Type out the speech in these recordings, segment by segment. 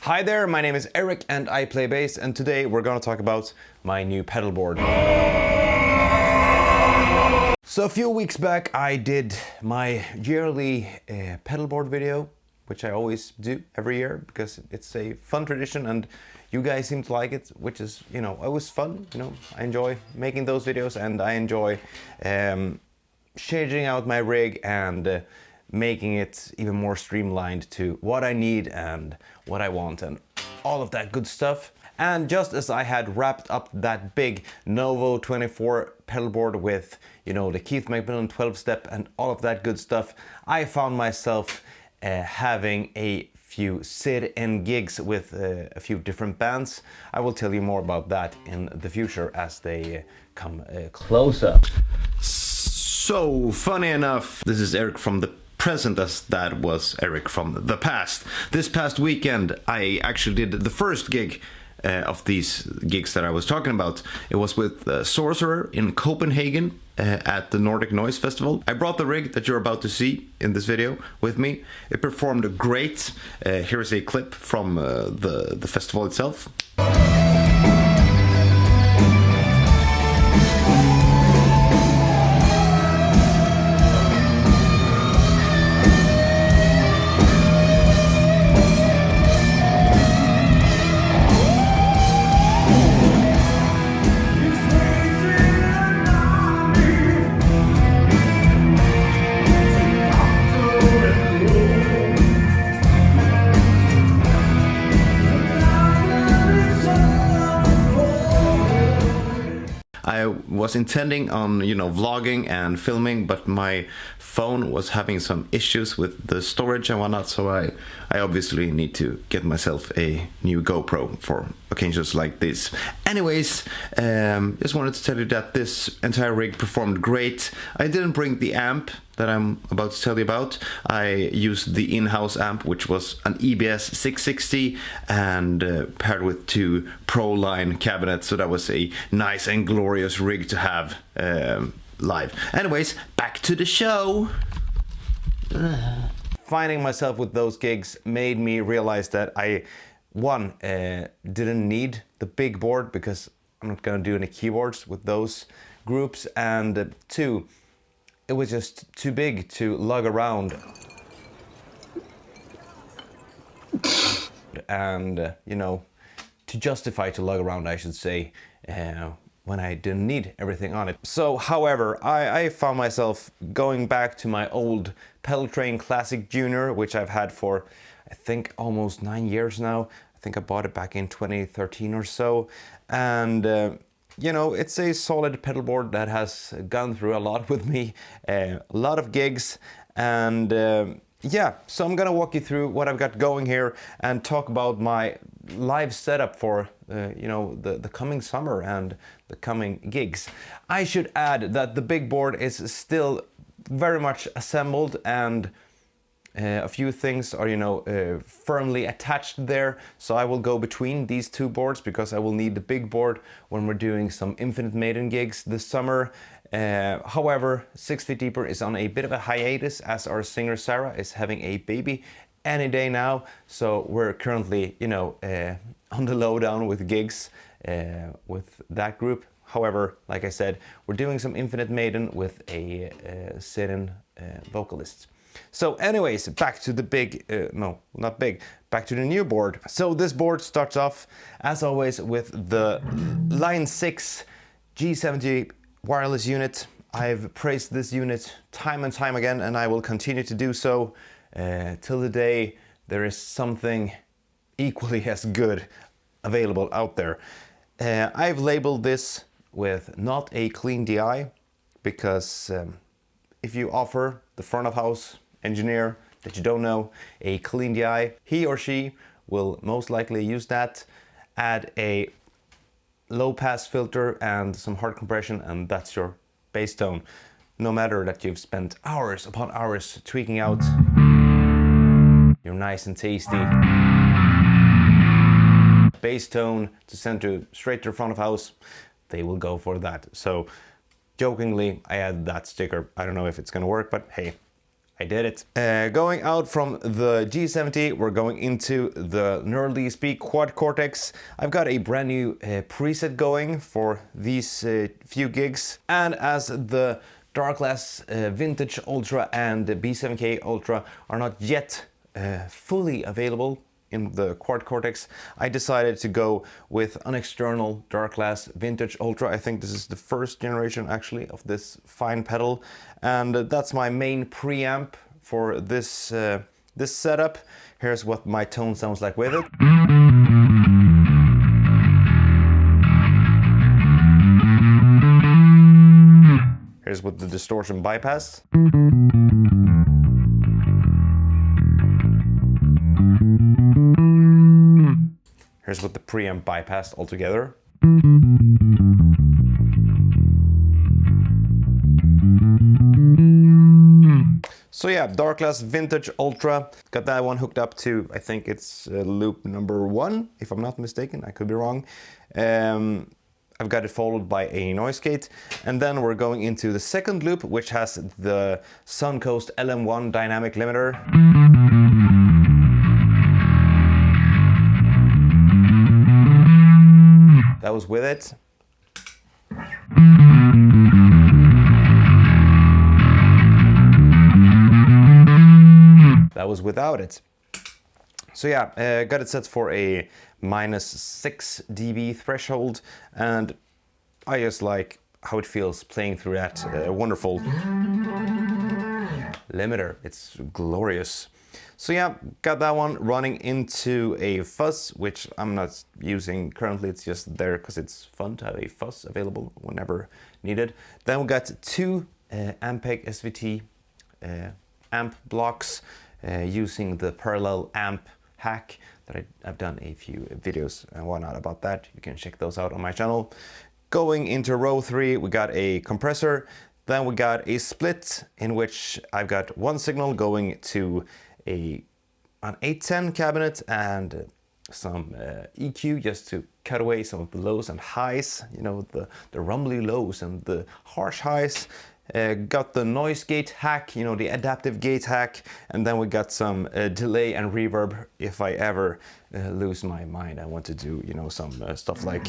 Hi there, my name is Erik and I play bass, and today we're gonna talk about my new pedal board. So a few weeks back I did my yearly pedal board video, which I always do every year because it's a fun tradition and you guys seem to like it, which is, you know, always fun. You know, I enjoy making those videos and I enjoy changing out my rig and making it even more streamlined to what I need and what I want and all of that good stuff. And just as I had wrapped up that big Novo 24 pedal board with, you know, the Keith Macmillan 12-step and all of that good stuff, I found myself having a few sit-in gigs with a few different bands. I will tell you more about that in the future as they come closer. So, funny enough, this is Erik from the present as that was Erik from the past. This past weekend I actually did the first gig of these gigs that I was talking about. It was with Sorcerer in Copenhagen at the Nordic Noise Festival. I brought the rig that you're about to see in this video with me. It performed great. Here is a clip from the festival itself. I was intending on, you know, vlogging and filming, but my phone was having some issues with the storage and whatnot, so I obviously need to get myself a new GoPro for occasions like this. Anyways, just wanted to tell you that this entire rig performed great. I didn't bring the amp that I'm about to tell you about. I used the in-house amp, which was an EBS 660 and paired with two Pro Line cabinets, so that was a nice and glorious rig to have live. Anyways, back to the show. Finding myself with those gigs made me realize that I, one, didn't need the big board because I'm not gonna do any keyboards with those groups, and two, it was just too big to lug around. And, you know, to justify to lug around, I should say, when I didn't need everything on it. So, however, I found myself going back to my old Pedaltrain Classic JR, which I've had for, I think, almost 9 years now. I think I bought it back in 2013 or so. And, you know, it's a solid pedal board that has gone through a lot with me, a lot of gigs, and yeah, so I'm gonna walk you through what I've got going here and talk about my live setup for you know, the coming summer and the coming gigs. I should add that the big board is still very much assembled and a few things are, you know, firmly attached there, so I will go between these two boards because I will need the big board when we're doing some Infinite Maiden gigs this summer. However, 6 Feet Deeper is on a bit of a hiatus as our singer Sarah is having a baby any day now, so we're currently, you know, on the lowdown with gigs with that group. However, like I said, we're doing some Infinite Maiden with a sit-in vocalist. So anyways, back to the big, no, not big, back to the new board. So this board starts off, as always, with the Line6 G70 wireless unit. I've praised this unit time and time again, and I will continue to do so till the day there is something equally as good available out there. I've labeled this with not a clean DI because if you offer the front of house engineer that you don't know a clean DI, he or she will most likely use that, add a low pass filter and some hard compression, and that's your bass tone. No matter that you've spent hours upon hours tweaking out your nice and tasty bass tone to send straight to the front of house, they will go for that. So jokingly, I added that sticker. I don't know if it's gonna work, but hey, I did it. Going out from the G70, we're going into the Neural DSP Quad Cortex. I've got a brand new preset going for these few gigs. And as the Darkglass Vintage Ultra and the B7K Ultra are not yet fully available in the Quad Cortex, I decided to go with an external Darkglass Vintage Ultra. I think this is the first generation actually of this fine pedal, and that's my main preamp for this this setup. Here's what my tone sounds like with it. Here's with the distortion bypass. Here's with the preamp bypass altogether. So yeah, Darkglass Vintage Ultra. Got that one hooked up to, I think it's loop number 1, if I'm not mistaken. I could be wrong. I've got it followed by a noise gate, and then we're going into the second loop, which has the Suncoast LM1 dynamic limiter. That was with it. That was without it. So yeah, got it set for a -6 dB threshold, and I just like how it feels playing through that wonderful limiter. It's glorious. So yeah, got that one running into a fuzz, which I'm not using currently. It's just there because it's fun to have a fuzz available whenever needed. Then we got 2 Ampeg SVT amp blocks using the parallel amp hack that I've done a few videos and whatnot about that. You can check those out on my channel. Going into row 3, we got a compressor. Then we got a split in which I've got one signal going to an 810 cabinet and some EQ just to cut away some of the lows and highs, you know, the rumbly lows and the harsh highs. Got the noise gate hack, you know, the adaptive gate hack, and then we got some delay and reverb if I ever lose my mind. I want to do, you know, some stuff like...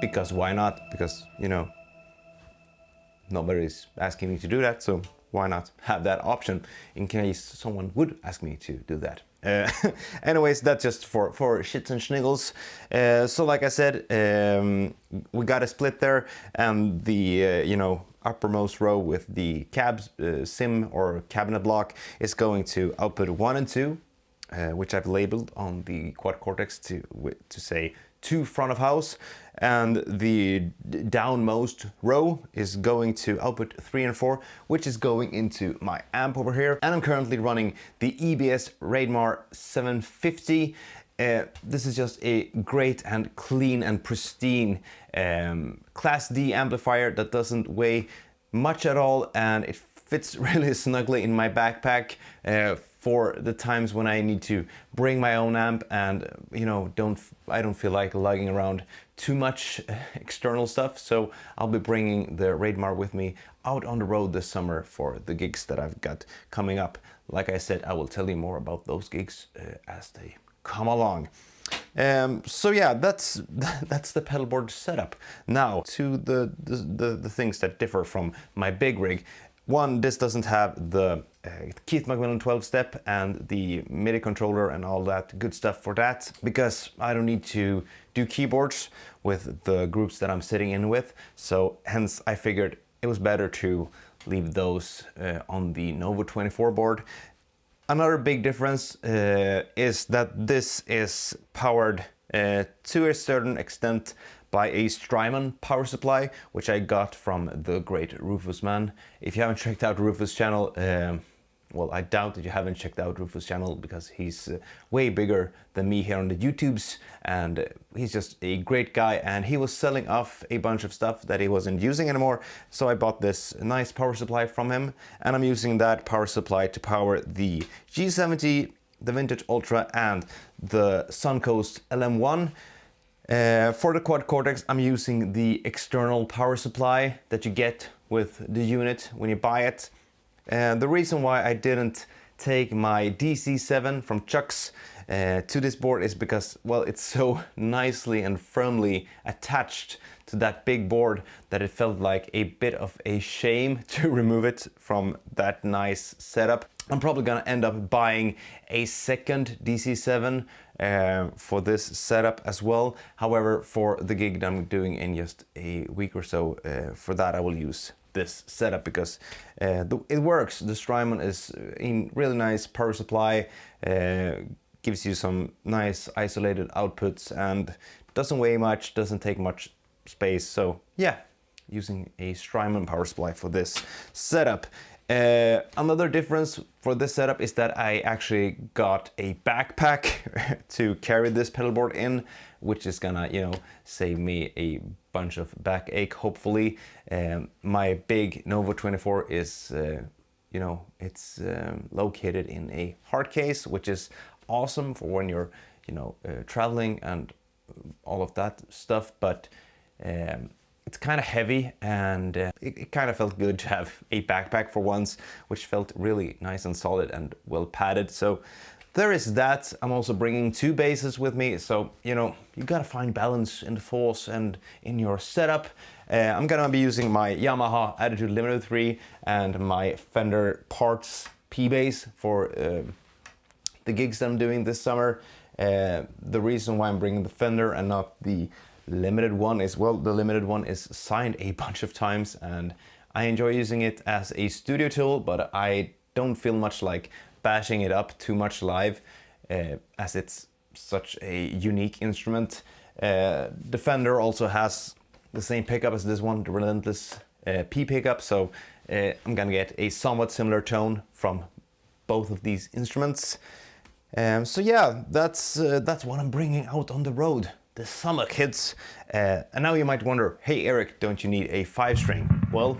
Because why not? Because, you know, nobody's asking me to do that, so why not have that option in case someone would ask me to do that. Anyways, that's just for shits and schniggles. So like I said, we got a split there, and the you know, uppermost row with the cabs sim or cabinet block is going to output 1 and 2, which I've labeled on the Quad Cortex to say 2 front of house, and the downmost row is going to output 3 and 4, which is going into my amp over here. And I'm currently running the EBS Reidmar 750. This is just a great and clean and pristine Class D amplifier that doesn't weigh much at all, and it fits really snugly in my backpack for the times when I need to bring my own amp and, you know, I don't feel like lugging around too much external stuff. So I'll be bringing the Reidmar with me out on the road this summer for the gigs that I've got coming up. Like I said, I will tell you more about those gigs as they come along. So yeah, that's the pedalboard setup. Now to the things that differ from my big rig. One, this doesn't have the Keith Macmillan 12-step and the MIDI controller and all that good stuff for that, because I don't need to do keyboards with the groups that I'm sitting in with. So hence I figured it was better to leave those on the Novo 24 board. Another big difference is that this is powered to a certain extent by a Strymon power supply, which I got from the great Rufus man. If you haven't checked out Rufus' channel, well, I doubt that you haven't checked out Rufus' channel because he's way bigger than me here on the YouTubes, and he's just a great guy, and he was selling off a bunch of stuff that he wasn't using anymore. So I bought this nice power supply from him, and I'm using that power supply to power the G70, the Vintage Ultra, and the Suncoast LM1. For the Quad Cortex, I'm using the external power supply that you get with the unit when you buy it. The reason why I didn't take my DC7 from Chuck's to this board is because, well, it's so nicely and firmly attached to that big board that it felt like a bit of a shame to remove it from that nice setup. I'm probably gonna end up buying a second DC7 for this setup as well. However, for the gig that I'm doing in just a week or so, for that I will use this setup because it works. The Strymon is a really nice power supply, gives you some nice isolated outputs, and doesn't weigh much, doesn't take much space. So yeah, using a Strymon power supply for this setup. Another difference for this setup is that I actually got a backpack to carry this pedalboard in, which is gonna, you know, save me a bunch of backache, hopefully. My big Novo 24 is, you know, it's located in a hard case, which is awesome for when you're, you know, traveling and all of that stuff, but it's kind of heavy, and it kind of felt good to have a backpack for once, which felt really nice and solid and well padded. So there is that. I'm also bringing two basses with me, so you know, you gotta find balance in the force and in your setup. I'm gonna be using my Yamaha Attitude Limited 3 and my Fender Parts P bass for the gigs that I'm doing this summer. The reason why I'm bringing the Fender and not the Limited one is, well, the Limited one is signed a bunch of times and I enjoy using it as a studio tool, but I don't feel much like bashing it up too much live, as it's such a unique instrument. The Fender also has the same pickup as this one, the Relentless P pickup, so I'm gonna get a somewhat similar tone from both of these instruments. So yeah, that's what I'm bringing out on the road this summer, kids. And now you might wonder, hey Erik, don't you need a 5-string? Well,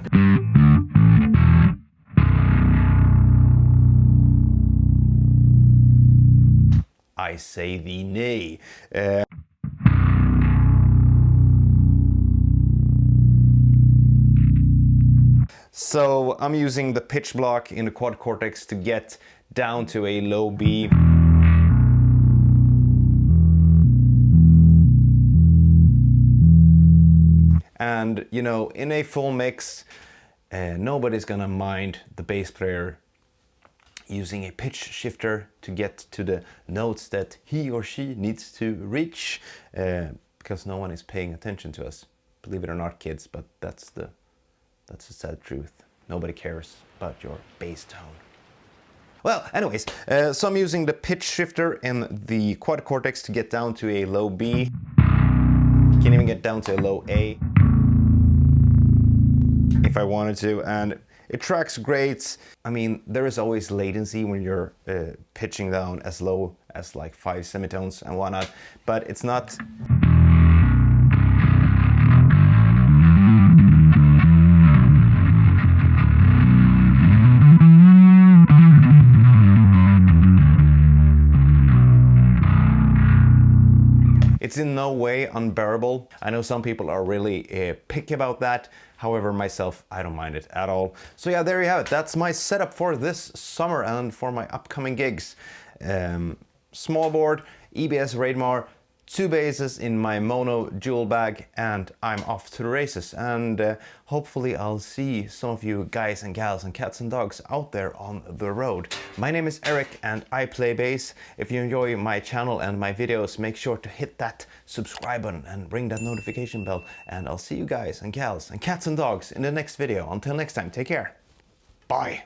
I say thee nay. So I'm using the pitch block in the Quad Cortex to get down to a low B. And you know, in a full mix, nobody's gonna mind the bass player using a pitch shifter to get to the notes that he or she needs to reach, because no one is paying attention to us. Believe it or not, kids, but that's the sad truth. Nobody cares about your bass tone. Well, anyways, so I'm using the pitch shifter in the Quad Cortex to get down to a low B. Can't even get down to a low A if I wanted to, and it tracks great. I mean, there is always latency when you're pitching down as low as like 5 semitones and whatnot, but it's not. It's in no way unbearable. I know some people are really picky about that. However, myself, I don't mind it at all. So yeah, there you have it. That's my setup for this summer and for my upcoming gigs. Small board, EBS Reidmar, 2 basses in my mono jewel bag, and I'm off to the races. And hopefully I'll see some of you guys and gals and cats and dogs out there on the road. My name is Erik and I play bass. If you enjoy my channel and my videos, make sure to hit that subscribe button and ring that notification bell. And I'll see you guys and gals and cats and dogs in the next video. Until next time, take care. Bye.